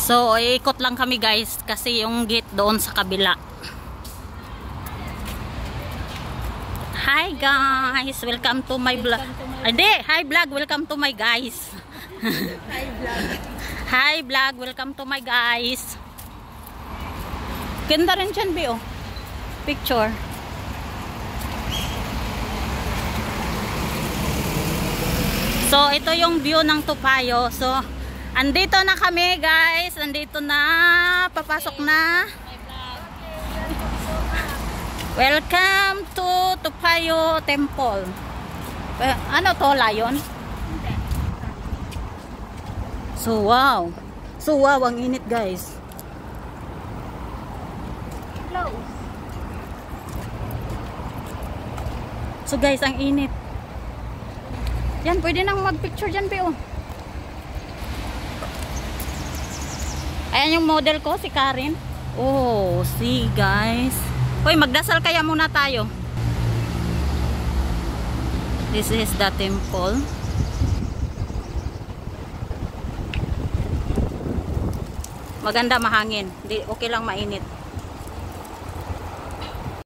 So, ikot lang kami guys kasi yung gate doon sa kabila. Hi guys, welcome to my vlog. Hindi, hi vlog, welcome to my guys. Hi vlog. Hi vlog, welcome to my guys. Ganda rin dyan, Bio. Picture. So, ito yung view ng Topayo. So, andito na kami, guys. Andito na. Papasok na. Welcome to Topayo Temple. Ano to, Lion? So, wow. So, wow. Ang init, guys. So, guys, ang init. Yan, pwede nang mag-picture dyan, Bio. Ayan yung model ko, si Karen. Oh, see, guys. Hoy, magdasal kaya muna tayo. This is the temple. Maganda, mahangin. Okay lang, mainit.